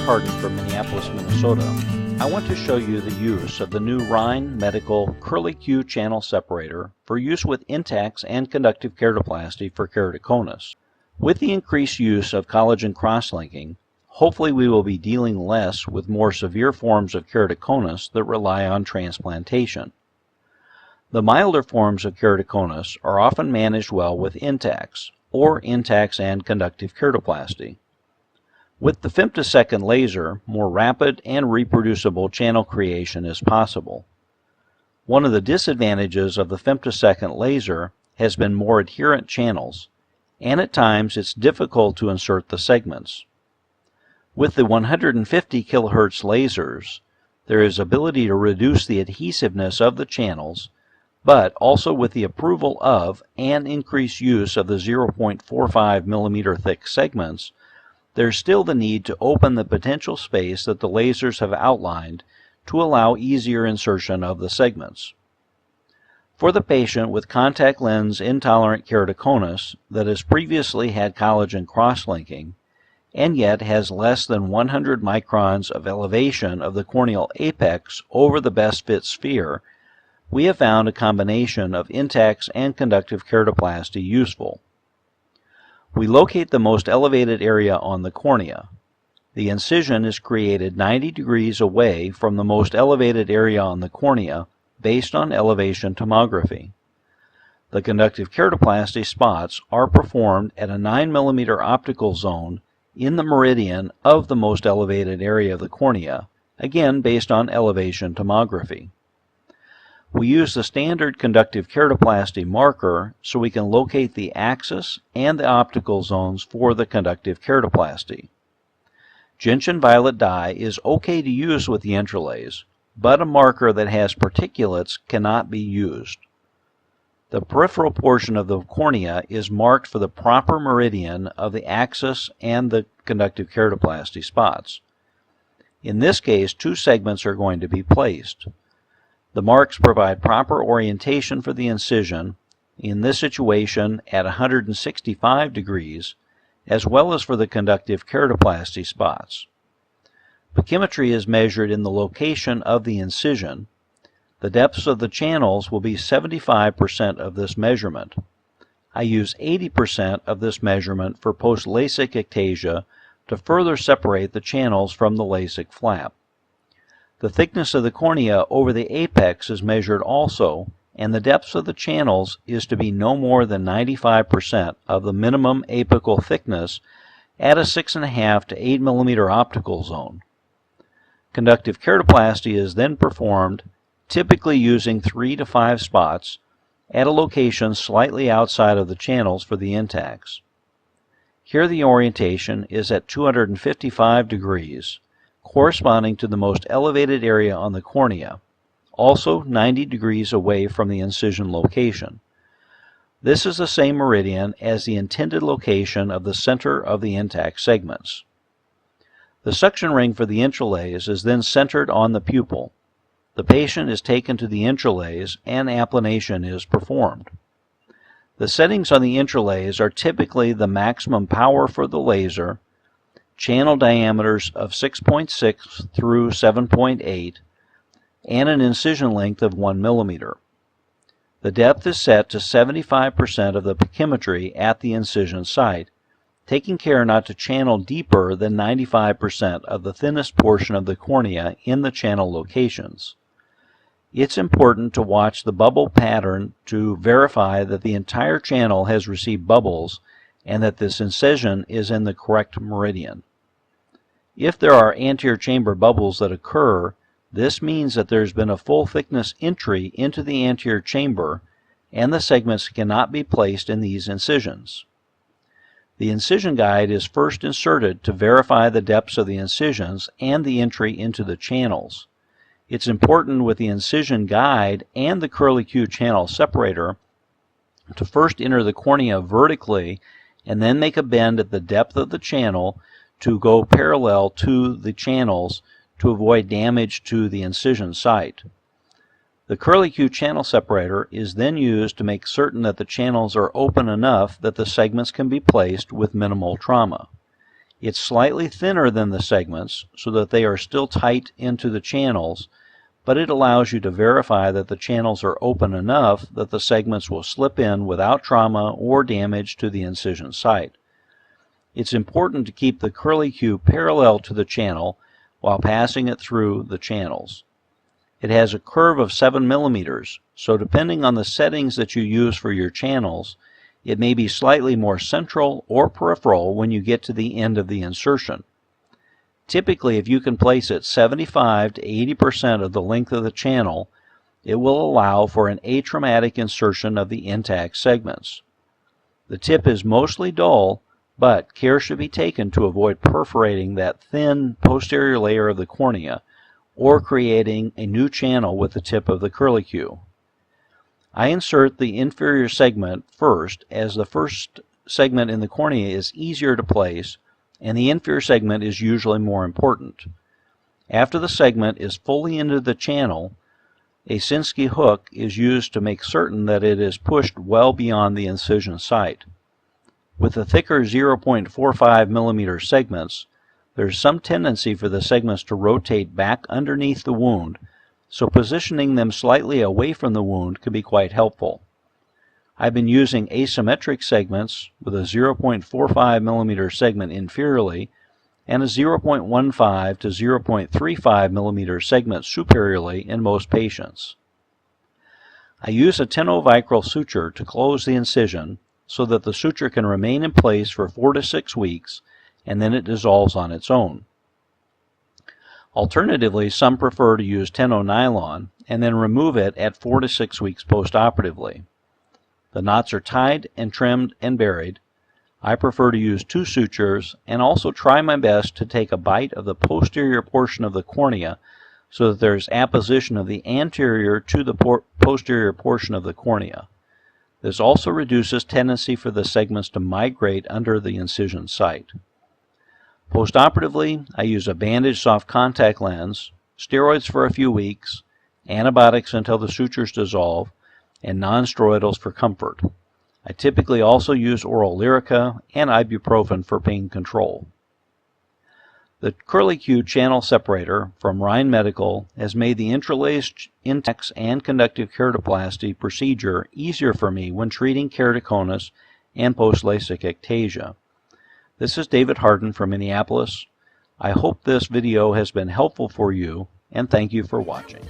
Hardten from Minneapolis, Minnesota. I want to show you the use of the new Rhein Medical Kerly-Q channel separator for use with Intacs and conductive keratoplasty for keratoconus. With the increased use of collagen cross-linking, hopefully we will be dealing less with more severe forms of keratoconus that rely on transplantation. The milder forms of keratoconus are often managed well with Intacs, or Intacs and conductive keratoplasty. With the femtosecond laser, more rapid and reproducible channel creation is possible. One of the disadvantages of the femtosecond laser has been more adherent channels, and at times it's difficult to insert the segments. With the 150 kHz lasers, there is ability to reduce the adhesiveness of the channels, but also with the approval of and increased use of the 0.45mm thick segments, there's still the need to open the potential space that the lasers have outlined to allow easier insertion of the segments. For the patient with contact lens intolerant keratoconus that has previously had collagen cross-linking and yet has less than 100 microns of elevation of the corneal apex over the best fit sphere, we have found a combination of Intacs and conductive keratoplasty useful. We locate the most elevated area on the cornea. The incision is created 90 degrees away from the most elevated area on the cornea based on elevation tomography. The conductive keratoplasty spots are performed at a 9mm optical zone in the meridian of the most elevated area of the cornea, again based on elevation tomography. We use the standard conductive keratoplasty marker so we can locate the axis and the optical zones for the conductive keratoplasty. Gentian violet dye is okay to use with the intralays, but a marker that has particulates cannot be used. The peripheral portion of the cornea is marked for the proper meridian of the axis and the conductive keratoplasty spots. In this case, two segments are going to be placed. The marks provide proper orientation for the incision, in this situation at 165 degrees, as well as for the conductive keratoplasty spots. Pachymetry is measured in the location of the incision. The depths of the channels will be 75% of this measurement. I use 80% of this measurement for post-LASIK ectasia to further separate the channels from the LASIK flap. The thickness of the cornea over the apex is measured also, and the depths of the channels is to be no more than 95% of the minimum apical thickness at a 6.5 to 8mm optical zone. Conductive keratoplasty is then performed, typically using 3 to 5 spots, at a location slightly outside of the channels for the Intacs. Here the orientation is at 255 degrees. Corresponding to the most elevated area on the cornea, also 90 degrees away from the incision location. This is the same meridian as the intended location of the center of the Intac segments. The suction ring for the intralays is then centered on the pupil. The patient is taken to the intralays and applanation is performed. The settings on the intralays are typically the maximum power for the laser, channel diameters of 6.6 through 7.8, and an incision length of 1 mm. The depth is set to 75% of the pachymetry at the incision site, taking care not to channel deeper than 95% of the thinnest portion of the cornea in the channel locations. It's important to watch the bubble pattern to verify that the entire channel has received bubbles and that this incision is in the correct meridian. If there are anterior chamber bubbles that occur, this means that there's been a full thickness entry into the anterior chamber and the segments cannot be placed in these incisions. The incision guide is first inserted to verify the depths of the incisions and the entry into the channels. It's important with the incision guide and the Kerly-Q channel separator to first enter the cornea vertically and then make a bend at the depth of the channel to go parallel to the channels to avoid damage to the incision site. The Kerly-Q channel separator is then used to make certain that the channels are open enough that the segments can be placed with minimal trauma. It's slightly thinner than the segments so that they are still tight into the channels, but it allows you to verify that the channels are open enough that the segments will slip in without trauma or damage to the incision site. It's important to keep the Kerly-Q parallel to the channel while passing it through the channels. It has a curve of 7 millimeters, so depending on the settings that you use for your channels, it may be slightly more central or peripheral when you get to the end of the insertion. Typically, if you can place it 75 to 80% of the length of the channel, it will allow for an atraumatic insertion of the intact segments. The tip is mostly dull, but care should be taken to avoid perforating that thin posterior layer of the cornea or creating a new channel with the tip of the Kerly-Q. I insert the inferior segment first, as the first segment in the cornea is easier to place and the inferior segment is usually more important. After the segment is fully into the channel, a Sinskey hook is used to make certain that it is pushed well beyond the incision site. With the thicker 0.45mm segments, there's some tendency for the segments to rotate back underneath the wound, so positioning them slightly away from the wound can be quite helpful. I've been using asymmetric segments with a 0.45mm segment inferiorly and a 0.15 to 0.35mm segment superiorly in most patients. I use a tenovicryl suture to close the incision so that the suture can remain in place for 4 to 6 weeks and then it dissolves on its own. Alternatively, some prefer to use tenonylon and then remove it at 4 to 6 weeks postoperatively. The knots are tied and trimmed and buried. I prefer to use 2 sutures and also try my best to take a bite of the posterior portion of the cornea so that there's apposition of the anterior to the posterior portion of the cornea. This also reduces tendency for the segments to migrate under the incision site. Postoperatively, I use a bandaged soft contact lens, steroids for a few weeks, antibiotics until the sutures dissolve, and non-steroidals for comfort. I typically also use oral Lyrica and ibuprofen for pain control. The Kerly-Q channel separator from Rhein Medical has made the interlaced Intacs and conductive keratoplasty procedure easier for me when treating keratoconus and post-LASIK ectasia. This is David Hardten from Minneapolis. I hope this video has been helpful for you, and thank you for watching.